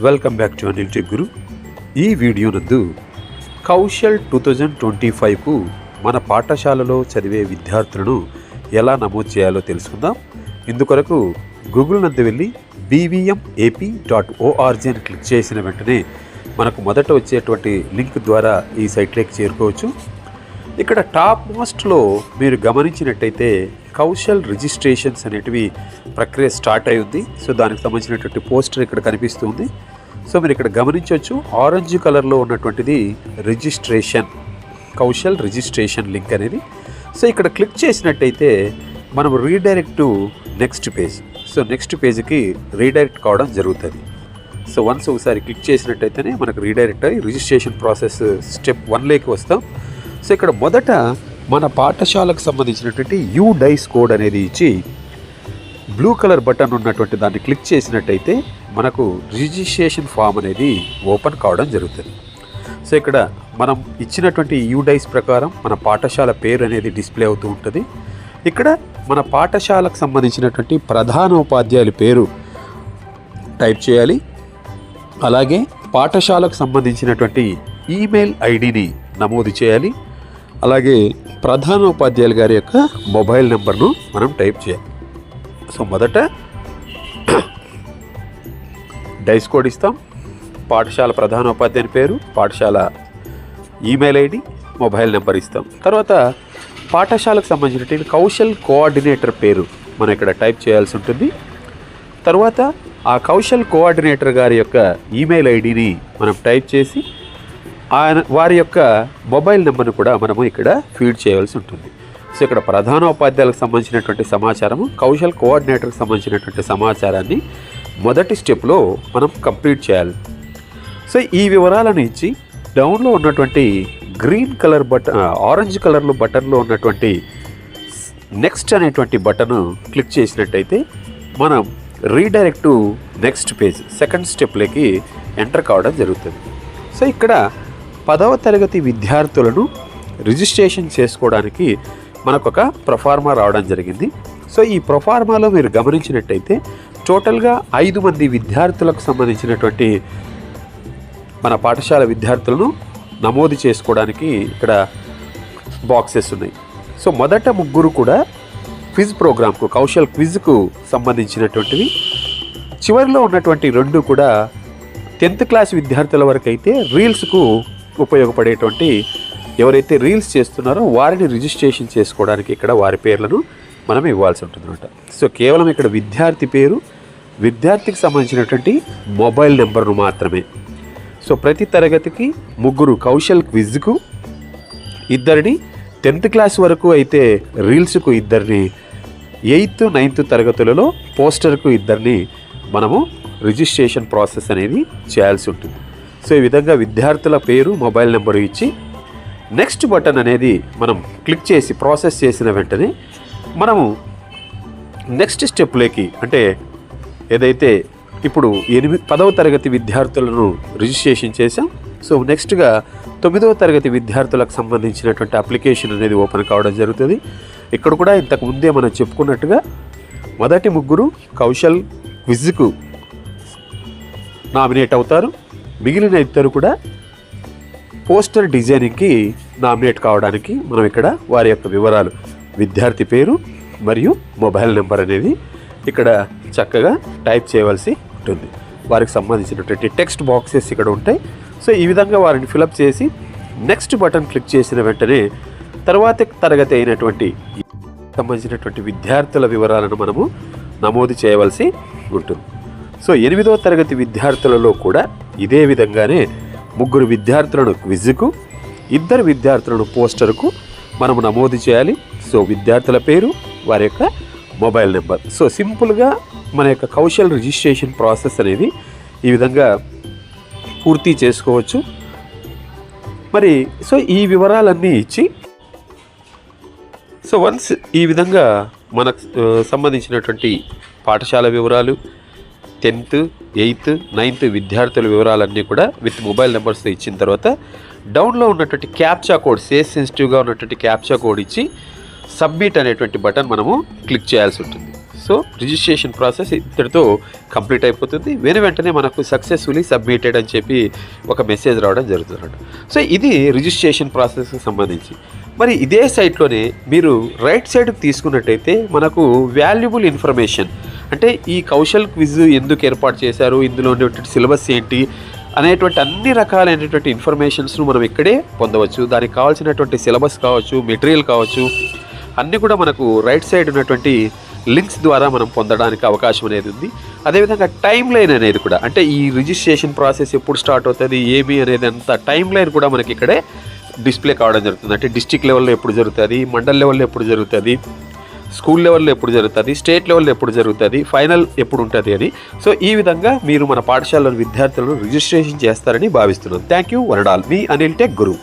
Welcome back to Anil tech Guru. ఈ video నందు కౌశల్ 2025కు మన పాఠశాలలో చదివే విద్యార్థులను ఎలా నమోదు చేయాలో తెలుసుకుందాం. ఇందుకొరకు గూగుల్ నందు వెళ్ళి bvmap.org అని క్లిక్ చేసిన వెంటనే మనకు మొదట వచ్చేటువంటి లింక్ ద్వారా ఈ సైట్లోకి చేరుకోవచ్చు. ఇక్కడ టాప్ మోస్ట్లో మీరు గమనించినట్టయితే కౌశల్ రిజిస్ట్రేషన్స్ అనేటివి ప్రక్రియ స్టార్ట్ అయ్యింది. సో దానికి సంబంధించినటువంటి పోస్టర్ ఇక్కడ కనిపిస్తుంది. సో మీరు ఇక్కడ గమనించవచ్చు, ఆరెంజ్ కలర్లో ఉన్నటువంటిది రిజిస్ట్రేషన్, కౌశల్ రిజిస్ట్రేషన్ లింక్ అనేది. సో ఇక్కడ క్లిక్ చేసినట్టయితే మనం redirect to next page. So next పేజ్కి రీడైరెక్ట్ కావడం జరుగుతుంది. సో వన్స్ ఒకసారి క్లిక్ చేసినట్టయితేనే మనకు రీడైరెక్ట్ అయ్యి రిజిస్ట్రేషన్ ప్రాసెస్ స్టెప్ 1లోకి వస్తాం. సో ఇక్కడ మొదట మన పాఠశాలకు సంబంధించినటువంటి UDICE కోడ్ అనేది ఇచ్చి బ్లూ కలర్ బటన్ ఉన్నటువంటి దాన్ని క్లిక్ చేసినట్టయితే మనకు రిజిస్ట్రేషన్ ఫామ్ అనేది ఓపెన్ కావడం జరుగుతుంది. సో ఇక్కడ మనం ఇచ్చినటువంటి UDICE ప్రకారం మన పాఠశాల పేరు అనేది డిస్ప్లే అవుతూ ఉంటుంది. ఇక్కడ మన పాఠశాలకు సంబంధించినటువంటి ప్రధాన ఉపాధ్యాయుల పేరు టైప్ చేయాలి. అలాగే పాఠశాలకు సంబంధించినటువంటి ఈమెయిల్ ఐడిని నమోదు చేయాలి. అలాగే ప్రధాన ఉపాధ్యాయుల గారి యొక్క మొబైల్ నెంబర్ను మనం టైప్ చేయాలి. సో మొదట డైస్ కోడ్ ఇస్తాం, పాఠశాల ప్రధాన ఉపాధ్యాయుని పేరు, పాఠశాల ఈమెయిల్ ఐడి, మొబైల్ నెంబర్ ఇస్తాం. తర్వాత పాఠశాలకు సంబంధించినటువంటి కౌశల్ కోఆర్డినేటర్ పేరు మనం ఇక్కడ టైప్ చేయాల్సి ఉంటుంది. తర్వాత ఆ కౌశల్ కోఆర్డినేటర్ గారి యొక్క ఈమెయిల్ ఐడిని మనం టైప్ చేసి వారి యొక్క మొబైల్ నెంబర్ను కూడా మనము ఇక్కడ ఫీడ్ చేయవలసి ఉంటుంది. సో ఇక్కడ ప్రధాన ఉపాధ్యాయులకు సంబంధించినటువంటి సమాచారము, కౌశల్ కోఆర్డినేటర్కి సంబంధించినటువంటి సమాచారాన్ని మొదటి స్టెప్లో మనం కంప్లీట్ చేయాలి. సో ఈ వివరాలను ఇచ్చి డౌన్లో ఉన్నటువంటి గ్రీన్ కలర్ బటన్, ఆరెంజ్ కలర్లో బటన్లో ఉన్నటువంటి నెక్స్ట్ అనేటువంటి బటన్ క్లిక్ చేసినట్టయితే మనం redirect to next page, second స్టెప్లోకి ఎంటర్ కావడం జరుగుతుంది. సో ఇక్కడ 10వ తరగతి విద్యార్థులను రిజిస్ట్రేషన్ చేసుకోవడానికి మనకు ఒక ప్రొఫార్మా రావడం జరిగింది. సో ఈ ప్రొఫార్మాలో మీరు గమనించినట్టయితే టోటల్గా 5 మంది విద్యార్థులకు సంబంధించినటువంటి మన పాఠశాల విద్యార్థులను నమోదు చేసుకోవడానికి ఇక్కడ బాక్సెస్ ఉన్నాయి. సో మొదట ముగ్గురు కూడా క్విజ్ ప్రోగ్రామ్కు, కౌశల్ క్విజ్కు సంబంధించినటువంటివి. చివరిలో ఉన్నటువంటి 2 కూడా 10th క్లాస్ విద్యార్థుల వరకు అయితే రీల్స్కు ఉపయోగపడేటువంటి, ఎవరైతే రీల్స్ చేస్తున్నారో వారిని రిజిస్ట్రేషన్ చేసుకోవడానికి ఇక్కడ వారి పేర్లను మనం ఇవ్వాల్సి ఉంటుందన్నమాట. సో కేవలం ఇక్కడ విద్యార్థి పేరు, విద్యార్థికి సంబంధించినటువంటి మొబైల్ నెంబర్ను మాత్రమే. సో ప్రతి తరగతికి 3 కౌశల్ క్విజ్కు 2, 10th క్లాస్ వరకు అయితే రీల్స్కు 2, 8th, 9th తరగతులలో పోస్టర్కు 2 మనము రిజిస్ట్రేషన్ ప్రాసెస్ అనేది చేయాల్సి ఉంటుంది. సో ఈ విధంగా విద్యార్థుల పేరు, మొబైల్ నెంబరు ఇచ్చి నెక్స్ట్ బటన్ అనేది మనం క్లిక్ చేసి ప్రాసెస్ చేసిన వెంటనే మనము నెక్స్ట్ స్టెప్లోకి, అంటే ఏదైతే ఇప్పుడు 10వ తరగతి విద్యార్థులను రిజిస్ట్రేషన్ చేసాం, సో నెక్స్ట్గా 9వ తరగతి విద్యార్థులకు సంబంధించినటువంటి అప్లికేషన్ అనేది ఓపెన్ కావడం జరుగుతుంది. ఇక్కడ కూడా ఇంతకు ముందే మనం చెప్పుకున్నట్టుగా మొదటి 3 కౌశల్ క్విజ్కు నామినేట్ అవుతారు. మిగిలిన 2 కూడా పోస్టర్ డిజైనింగ్కి నామినేట్ కావడానికి మనం ఇక్కడ వారి యొక్క వివరాలు, విద్యార్థి పేరు మరియు మొబైల్ నెంబర్ అనేది ఇక్కడ చక్కగా టైప్ చేయవలసి ఉంటుంది. వారికి సంబంధించినటువంటి టెక్స్ట్ బాక్సెస్ ఇక్కడ ఉంటాయి. సో ఈ విధంగా వారిని ఫిలప్ చేసి నెక్స్ట్ బటన్ క్లిక్ చేసిన వెంటనే తర్వాత తరగతి అయినటువంటి సంబంధించినటువంటి విద్యార్థుల వివరాలను మనము నమోదు చేయవలసి ఉంటుంది. సో 8వ తరగతి విద్యార్థులలో కూడా ఇదే విధంగానే 3 విద్యార్థులను క్విజ్కు, 2 విద్యార్థులను పోస్టర్కు మనము నమోదు చేయాలి. సో విద్యార్థుల పేరు, వారి యొక్క మొబైల్ నెంబర్. సో సింపుల్గా మన యొక్క కౌశల్ రిజిస్ట్రేషన్ ప్రాసెస్ అనేది ఈ విధంగా పూర్తి చేసుకోవచ్చు. మరి సో ఈ వివరాలన్నీ ఇచ్చి, సో వన్స్ ఈ విధంగా మనకు సంబంధించినటువంటి పాఠశాల వివరాలు, 10th, 8th, 9th విద్యార్థుల వివరాలన్నీ కూడా విత్ మొబైల్ నెంబర్స్తో ఇచ్చిన తర్వాత డౌన్లో ఉన్నటువంటి క్యాప్చా కోడ్, సేఫ్ సెన్సిటివ్గా ఉన్నటువంటి క్యాప్చా కోడ్ ఇచ్చి సబ్మిట్ అనేటువంటి బటన్ మనము క్లిక్ చేయాల్సి ఉంటుంది. సో రిజిస్ట్రేషన్ ప్రాసెస్ ఇక్కడితో కంప్లీట్ అయిపోతుంది. వెంటనే మనకు సక్సెస్ఫుల్లీ సబ్మిటెడ్ అని చెప్పి ఒక మెసేజ్ రావడం జరుగుతుంది. సో ఇది రిజిస్ట్రేషన్ ప్రాసెస్కి సంబంధించి. మరి ఇదే సైట్లోనే మీరు రైట్ సైడ్కి తీసుకున్నట్టయితే మనకు వాల్యుబుల్ ఇన్ఫర్మేషన్, అంటే ఈ కౌశల్ క్విజ్ ఎందుకు ఏర్పాటు చేశారు, ఇందులో ఉండేటువంటి సిలబస్ ఏంటి అనేటువంటి అన్ని రకాలైనటువంటి ఇన్ఫర్మేషన్స్ను మనం ఇక్కడే పొందవచ్చు. దానికి కావాల్సినటువంటి సిలబస్ కావచ్చు, మెటీరియల్ కావచ్చు, అన్నీ కూడా మనకు రైట్ సైడ్ ఉన్నటువంటి లింక్స్ ద్వారా మనం పొందడానికి అవకాశం అనేది ఉంది. అదేవిధంగా టైం లైన్ అనేది కూడా, అంటే ఈ రిజిస్ట్రేషన్ ప్రాసెస్ ఎప్పుడు స్టార్ట్ అవుతుంది ఏమి అనేది అంత టైం లైన్ కూడా మనకి ఇక్కడే డిస్ప్లే కావడం జరుగుతుంది. అంటే డిస్ట్రిక్ట్ లెవెల్లో ఎప్పుడు జరుగుతుంది, మండల్ లెవెల్లో ఎప్పుడు జరుగుతుంది, స్కూల్ లెవెల్లో ఎప్పుడు జరుగుతుంది, స్టేట్ లెవెల్లో ఎప్పుడు జరుగుతుంది, ఫైనల్ ఎప్పుడు ఉంటుంది అని. సో ఈ విధంగా మీరు మన పాఠశాలలో విద్యార్థులను రిజిస్ట్రేషన్ చేస్తారని భావిస్తున్నాను. Thank you one and all. Me Anil tech Guru.